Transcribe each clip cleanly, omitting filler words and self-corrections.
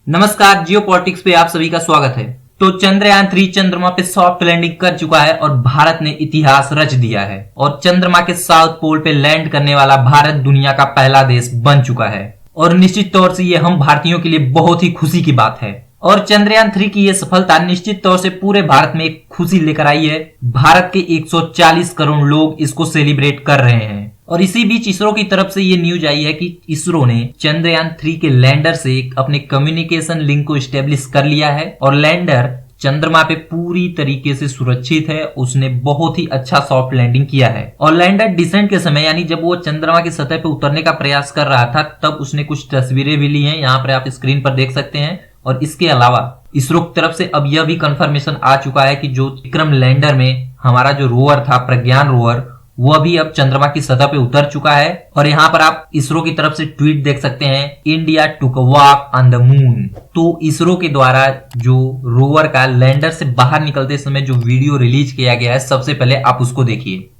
नमस्कार, जियो पॉलिटिक्स पे आप सभी का स्वागत है। तो चंद्रयान 3 चंद्रमा पे सॉफ्ट लैंडिंग कर चुका है और भारत ने इतिहास रच दिया है और चंद्रमा के साउथ पोल पे लैंड करने वाला भारत दुनिया का पहला देश बन चुका है और निश्चित तौर से ये हम भारतीयों के लिए बहुत ही खुशी की बात है। और चंद्रयान 3 की ये सफलता निश्चित तौर से पूरे भारत में एक खुशी लेकर आई है। भारत के 140 करोड़ लोग इसको सेलिब्रेट कर रहे हैं। और इसी बीच इसरो की तरफ से ये न्यूज आई है कि इसरो ने चंद्रयान 3 के लैंडर से अपने कम्युनिकेशन लिंक को स्टेब्लिश कर लिया है और लैंडर चंद्रमा पे पूरी तरीके से सुरक्षित है। उसने बहुत ही अच्छा सॉफ्ट लैंडिंग किया है और लैंडर डिसेंट के समय यानी जब वो चंद्रमा की सतह पे उतरने का प्रयास कर रहा था तब उसने कुछ तस्वीरें भी ली हैं, यहाँ पर आप स्क्रीन पर देख सकते हैं। और इसके अलावा इसरो की तरफ से अब यह भी कंफर्मेशन आ चुका है कि जो विक्रम लैंडर में हमारा जो रोवर था, प्रज्ञान रोवर, वह भी अब चंद्रमा की सतह पे उतर चुका है। और यहाँ पर आप इसरो की तरफ से ट्वीट देख सकते हैं, India took a walk on the moon. तो इसरो के द्वारा जो रोवर का लैंडर से बाहर निकलते समय जो वीडियो रिलीज किया गया है, सबसे पहले आप उसको देखिए।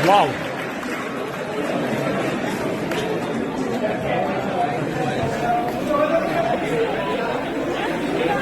वाओ।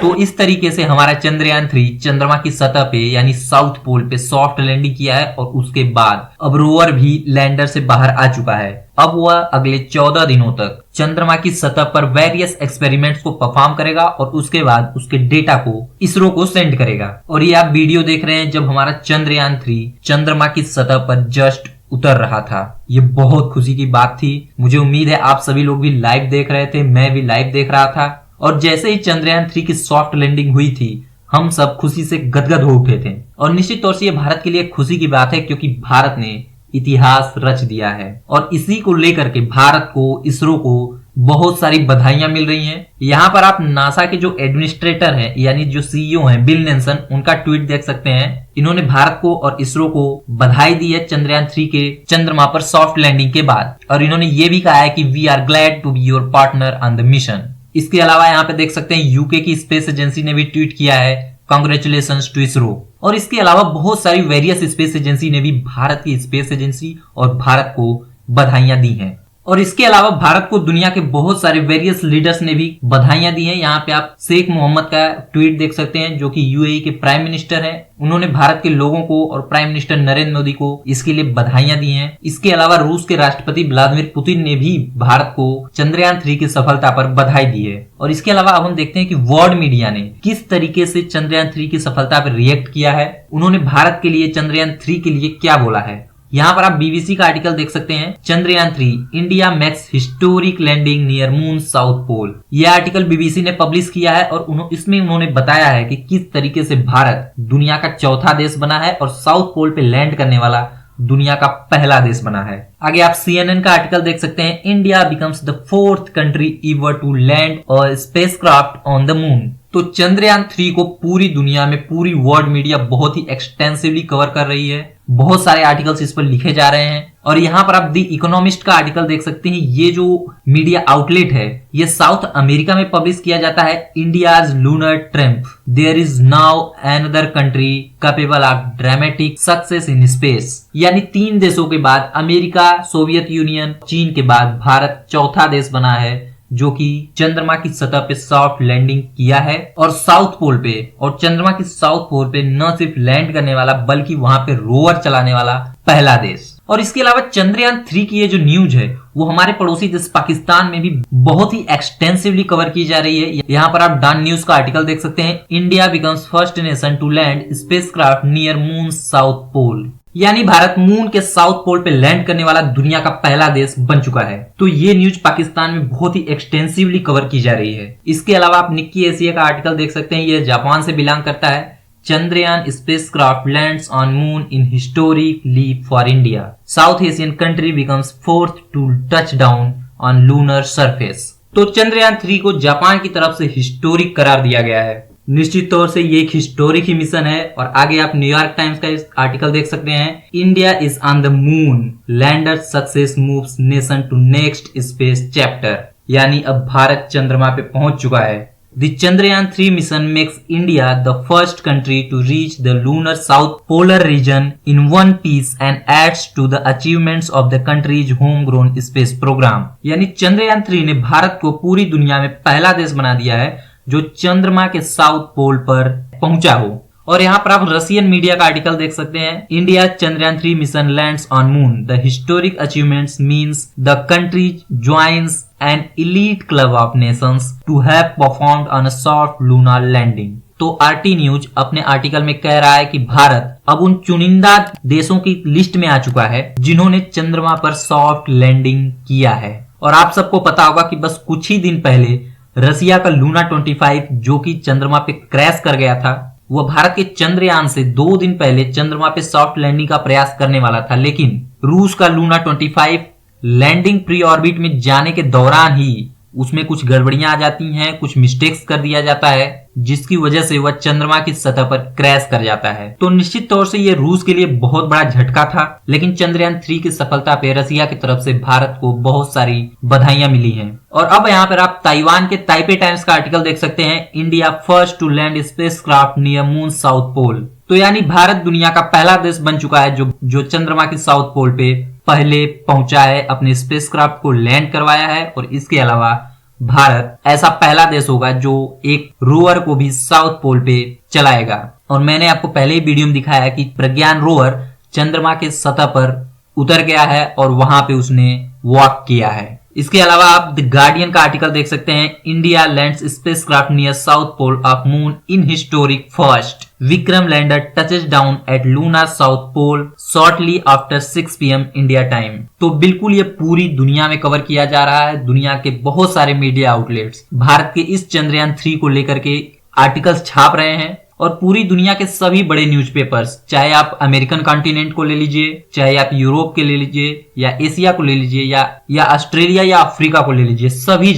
तो इस तरीके से हमारा चंद्रयान 3 चंद्रमा की सतह पे यानी साउथ पोल पे सॉफ्ट लैंडिंग किया है और उसके बाद अब रोवर भी लैंडर से बाहर आ चुका है। अब वह अगले 14 दिनों तक चंद्रमा की सतह पर वेरियस एक्सपेरिमेंट्स को परफॉर्म करेगा और उसके बाद उसके डेटा को इसरो को सेंड करेगा। और ये आप वीडियो देख रहे हैं जब हमारा चंद्रयान 3 चंद्रमा की सतह पर जस्ट उतर रहा था। ये बहुत खुशी की बात थी। मुझे उम्मीद है आप सभी लोग भी लाइव देख रहे थे, मैं भी लाइव देख रहा था। और जैसे ही चंद्रयान 3 की सॉफ्ट लैंडिंग हुई थी, हम सब खुशी से गदगद हो उठे थे। और निश्चित तौर से ये भारत के लिए खुशी की बात है क्योंकि भारत ने इतिहास रच दिया है और इसी को लेकर के भारत को, इसरो को बहुत सारी बधाइयां मिल रही हैं। यहाँ पर आप नासा के जो एडमिनिस्ट्रेटर हैं यानी जो सीईओ हैं, बिल नेल्सन, उनका ट्वीट देख सकते हैं। इन्होंने भारत को और इसरो को बधाई दी है चंद्रयान 3 के चंद्रमा पर सॉफ्ट लैंडिंग के बाद। और इन्होंने ये भी कहा है कि we are glad to be your partner on the mission. इसके अलावा यहाँ पे देख सकते हैं यूके की स्पेस एजेंसी ने भी ट्वीट किया है, कांग्रेचुलेशंस टू इसरो। और इसके अलावा बहुत सारी वेरियस स्पेस एजेंसी ने भी भारत की स्पेस एजेंसी और भारत को बधाइयां दी हैं। और इसके अलावा भारत को दुनिया के बहुत सारे वेरियस लीडर्स ने भी बधाइयां दी हैं। यहाँ पे आप शेख मोहम्मद का ट्वीट देख सकते हैं जो कि यूएई के प्राइम मिनिस्टर हैं। उन्होंने भारत के लोगों को और प्राइम मिनिस्टर नरेंद्र मोदी को इसके लिए बधाइयां दी हैं। इसके अलावा रूस के राष्ट्रपति व्लादिमीर पुतिन ने भी भारत को चंद्रयान 3 की सफलता पर बधाई दी है। और इसके अलावा अब हम देखते हैं कि वर्ल्ड मीडिया ने किस तरीके से चंद्रयान 3 की सफलता पर रिएक्ट किया है। उन्होंने भारत के लिए चंद्रयान 3 के लिए क्या बोला है। यहाँ पर आप बीबीसी का आर्टिकल देख सकते हैं, Chandrayaan 3 India makes historic landing near moon south pole. यह आर्टिकल बीबीसी ने पब्लिश किया है और इसमें उन्होंने बताया है कि किस तरीके से भारत दुनिया का चौथा देश बना है और साउथ पोल पे लैंड करने वाला दुनिया का पहला देश बना है। आगे आप CNN का आर्टिकल देख सकते हैं, India becomes the 4th country ever to land a spacecraft on the moon. तो चंद्रयान 3 को पूरी दुनिया में पूरी वर्ल्ड मीडिया बहुत ही एक्सटेंसिवली कवर कर रही है। बहुत सारे आर्टिकल्स इस पर लिखे जा रहे हैं। और यहाँ पर आप द इकोनॉमिस्ट का आर्टिकल देख सकते हैं। ये जो मीडिया आउटलेट है ये साउथ अमेरिका में पब्लिश किया जाता है। India's lunar triumph, there is now another country capable of dramatic success in space. यानी 3 देशों के बाद अमेरिका, सोवियत यूनियन, चीन के बाद भारत चौथा देश बना है जो कि चंद्रमा की सतह पे सॉफ्ट लैंडिंग किया है और साउथ पोल पे, और चंद्रमा की साउथ पोल पे न सिर्फ लैंड करने वाला बल्कि वहां पे रोवर चलाने वाला पहला देश। और इसके अलावा चंद्रयान 3 की ये जो न्यूज है वो हमारे पड़ोसी देश पाकिस्तान में भी बहुत ही एक्सटेंसिवली कवर की जा रही है। यहाँ पर आप डॉन न्यूज का आर्टिकल देख सकते हैं, India becomes first nation to land spacecraft near moon south pole. यानी भारत मून के साउथ पोल पे लैंड करने वाला दुनिया का पहला देश बन चुका है। तो ये न्यूज पाकिस्तान में बहुत ही एक्सटेंसिवली कवर की जा रही है। इसके अलावा आप निक्की एशिया का आर्टिकल देख सकते हैं, ये जापान से बिलोंग करता है। Chandrayaan spacecraft lands on moon in historic leap for India. South Asian country becomes fourth to touch down on lunar surface. तो चंद्रयान 3 को जापान की तरफ से हिस्टोरिक करार दिया गया है। निश्चित तौर से ये एक हिस्टोरिक ही मिशन है और आगे आप न्यूयॉर्क टाइम्स का इस आर्टिकल देख सकते हैं। India is on the moon, lander success moves nation to next space chapter, यानी अब भारत चंद्रमा पे पहुंच चुका है। The Chandrayaan 3 mission makes India the first country to reach the lunar south polar region in one piece and adds to the achievements of the country's homegrown space program. यानी चंद्रयान 3 ने भारत को पूरी दुनिया में पहला देश बना दिया है जो चंद्रमा के साउथ पोल पर पहुंचा हो। और यहाँ पर आप रशियन मीडिया का आर्टिकल देख सकते हैं। India Chandrayaan 3 mission lands on moon, the historic achievements means the country joins an elite club of nations to have performed on a soft lunar landing. तो आरटी न्यूज अपने आर्टिकल में कह रहा है कि भारत अब उन चुनिंदा देशों की लिस्ट में आ चुका है जिन्होंने चंद्रमा पर सॉफ्ट लैंडिंग किया है। और आप सबको पता होगा कि बस कुछ ही दिन पहले रसिया का लूना 25 जो कि चंद्रमा पे क्रैश कर गया था, वह भारत के चंद्रयान से 2 दिन पहले चंद्रमा पे सॉफ्ट लैंडिंग का प्रयास करने वाला था, लेकिन रूस का लूना 25 लैंडिंग प्री ऑर्बिट में जाने के दौरान ही उसमें कुछ गड़बड़ियां आ जाती हैं, कुछ मिस्टेक्स कर दिया जाता है, जिसकी वजह से वह चंद्रमा की सतह पर क्रैश कर जाता है। तो निश्चित तौर से यह रूस के लिए बहुत बड़ा झटका था, लेकिन चंद्रयान 3 की सफलता पे रसिया की तरफ से भारत को बहुत सारी बधाइयां मिली हैं। और अब यहाँ पर आप ताइवान के ताइपे टाइम्स का आर्टिकल देख सकते हैं, India first to land spacecraft near moon south pole. तो यानी भारत दुनिया का पहला देश बन चुका है जो चंद्रमा के साउथ पोल पे पहले पहुंचा है, अपने स्पेसक्राफ्ट को लैंड करवाया है। और इसके अलावा भारत ऐसा पहला देश होगा जो एक रोवर को भी साउथ पोल पे चलाएगा। और मैंने आपको पहले ही वीडियो में दिखाया कि प्रज्ञान रोवर चंद्रमा के सतह पर उतर गया है और वहां पे उसने वॉक किया है। इसके अलावा आप द गार्डियन का आर्टिकल देख सकते हैं, India lands spacecraft near south pole of moon in historic first, Vikram lander touches down at lunar south pole shortly after 6 PM India time. तो बिल्कुल ये पूरी दुनिया में कवर किया जा रहा है। दुनिया के बहुत सारे मीडिया आउटलेट्स भारत के इस चंद्रयान 3 को लेकर के आर्टिकल्स छाप रहे हैं और पूरी दुनिया के सभी बड़े न्यूज़पेपर्स, चाहे आप अमेरिकन कॉन्टिनेंट को ले लीजिए, चाहे आप यूरोप के ले लीजिए या एशिया को ले लीजिए या ऑस्ट्रेलिया या अफ्रीका को ले लीजिए, सभी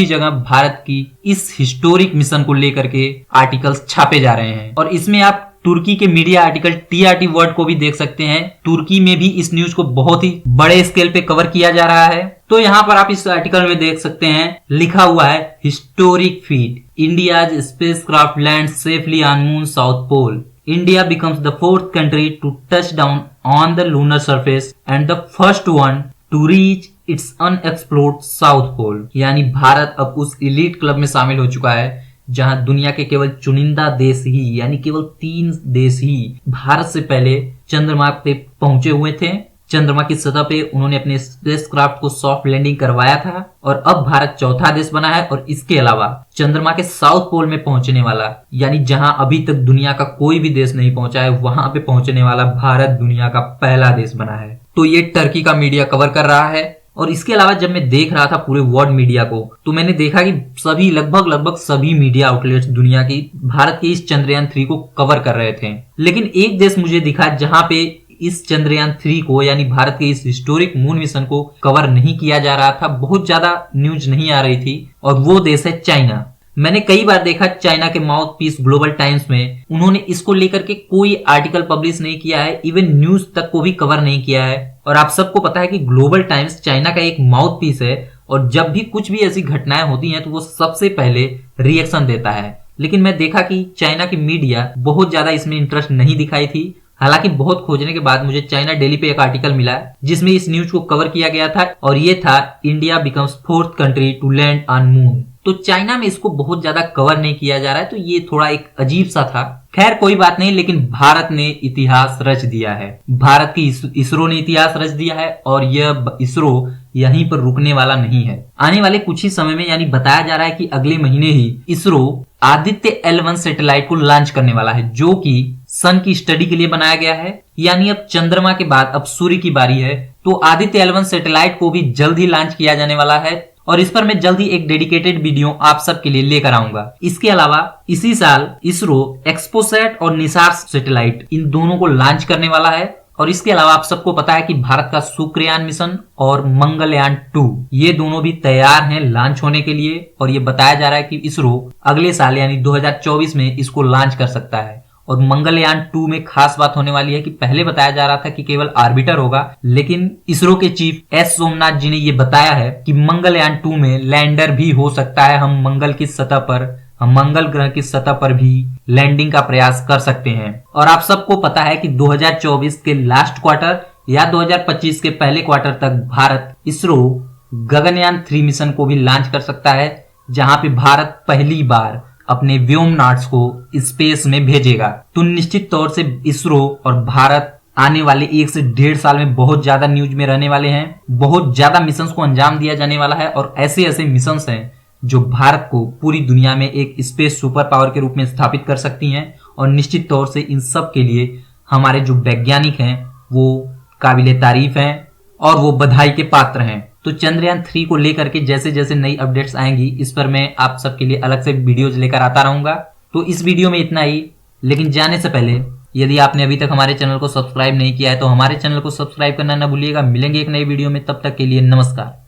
जगह भारत की इस हिस्टोरिक मिशन को लेकर के आर्टिकल्स छापे जा रहे हैं। और इसमें आप तुर्की के मीडिया आर्टिकल TRT वर्ल्ड को भी देख सकते हैं। तुर्की में भी इस न्यूज को बहुत ही बड़े स्केल पे कवर किया जा रहा है। तो यहाँ पर आप इस आर्टिकल में देख सकते हैं, लिखा हुआ है historic feat, India's spacecraft land safely on moon south pole, India becomes the 4th country to touch down on the lunar surface and the first one to reach its unexplored south pole. यानी भारत अब उस elite club में शामिल हो चुका है जहां दुनिया के केवल चुनिंदा देश ही, यानी केवल 3 देश ही भारत से पहले चंद्रमा पे पहुंचे हुए थे। चंद्रमा की सतह पे उन्होंने अपने स्पेसक्राफ्ट को सॉफ्ट लैंडिंग करवाया था और अब भारत चौथा देश बना है। और इसके अलावा चंद्रमा के साउथ पोल में पहुंचने वाला, यानी जहां अभी तक दुनिया का कोई भी देश नहीं पहुंचा है, वहां पे पहुंचने वाला भारत दुनिया का पहला देश बना है। तो ये टर्की का मीडिया कवर कर रहा है। और इसके अलावा जब मैं देख रहा था पूरे वर्ल्ड मीडिया को, तो मैंने देखा कि सभी लगभग सभी मीडिया आउटलेट्स दुनिया की भारत के इस चंद्रयान 3 को कवर कर रहे थे। लेकिन एक देश मुझे दिखा जहां पे इस चंद्रयान 3 को, यानी भारत के इस हिस्टोरिक मून मिशन को कवर नहीं किया जा रहा था, बहुत ज्यादा न्यूज नहीं आ रही थी, और वो देश है चाइना। मैंने कई बार देखा चाइना के माउथ पीस ग्लोबल टाइम्स में उन्होंने इसको लेकर के कोई आर्टिकल पब्लिश नहीं किया है, इवन न्यूज तक को भी कवर नहीं किया है। और आप सबको पता है कि ग्लोबल टाइम्स चाइना का एक माउथ पीस है और जब भी कुछ भी ऐसी घटनाएं होती हैं तो वो सबसे पहले रिएक्शन देता है। लेकिन मैं देखा कि चाइना की मीडिया बहुत ज्यादा इसमें इंटरेस्ट नहीं दिखाई थी। हालांकि बहुत खोजने के बाद मुझे चाइना डेली पे एक आर्टिकल मिला जिसमें इस न्यूज को कवर किया गया था और ये था India becomes 4th country to land on moon. तो चाइना में इसको बहुत ज्यादा कवर नहीं किया जा रहा है, तो ये थोड़ा एक अजीब सा था। खैर कोई बात नहीं, लेकिन भारत ने इतिहास रच दिया है। भारत की इसरो ने इतिहास रच दिया है और यह इसरो यहीं पर रुकने वाला नहीं है। आने वाले कुछ ही समय में, यानी बताया जा रहा है कि अगले महीने ही इसरो आदित्य L1 सैटेलाइट को लॉन्च करने वाला है, जो कि सन की स्टडी के लिए बनाया गया है। यानी अब चंद्रमा के बाद अब सूर्य की बारी है, तो आदित्य L1 सैटेलाइट को भी जल्द ही लॉन्च किया जाने वाला है। और इस पर मैं जल्दी एक डेडिकेटेड वीडियो आप सबके लिए लेकर आऊंगा। इसके अलावा इसी साल इसरो एक्सपोसैट और निसार सैटेलाइट इन दोनों को लॉन्च करने वाला है। और इसके अलावा आप सबको पता है कि भारत का शुक्रयान मिशन और मंगलयान 2 ये दोनों भी तैयार हैं लॉन्च होने के लिए। और ये बताया जा रहा है कि इसरो अगले साल यानी 2024 में इसको लॉन्च कर सकता है। और मंगलयान 2 में खास बात होने वाली है कि पहले बताया जा रहा था कि केवल ऑर्बिटर होगा, लेकिन इसरो के चीफ एस सोमनाथ जी ने ये बताया है कि मंगलयान 2 में लैंडर भी हो सकता है। हम मंगल ग्रह की सतह पर भी लैंडिंग का प्रयास कर सकते हैं। और आप सबको पता है कि 2024 के लास्ट क्वार्टर या 2025 के पहले क्वार्टर तक भारत इसरो गगनयान 3 मिशन को भी लॉन्च कर सकता है, जहां पे भारत पहली बार अपने व्योमनाट्स को स्पेस में भेजेगा। तो निश्चित तौर से इसरो और भारत आने वाले 1 से 1.5 साल में बहुत ज्यादा न्यूज में रहने वाले हैं। बहुत ज्यादा मिशंस को अंजाम दिया जाने वाला है और ऐसे ऐसे मिशंस हैं जो भारत को पूरी दुनिया में एक स्पेस सुपर पावर के रूप में स्थापित कर सकती हैं। और निश्चित तौर से इन सब के लिए हमारे जो वैज्ञानिक हैं वो काबिले तारीफ हैं और वो बधाई के पात्र हैं। तो चंद्रयान 3 को लेकर के जैसे जैसे नई अपडेट्स आएंगी इस पर मैं आप सबके लिए अलग से वीडियोज लेकर आता रहूंगा। तो इस वीडियो में इतना ही, लेकिन जाने से पहले यदि आपने अभी तक हमारे चैनल को सब्सक्राइब नहीं किया है तो हमारे चैनल को सब्सक्राइब करना न भूलिएगा। मिलेंगे एक नई वीडियो में, तब तक के लिए नमस्कार।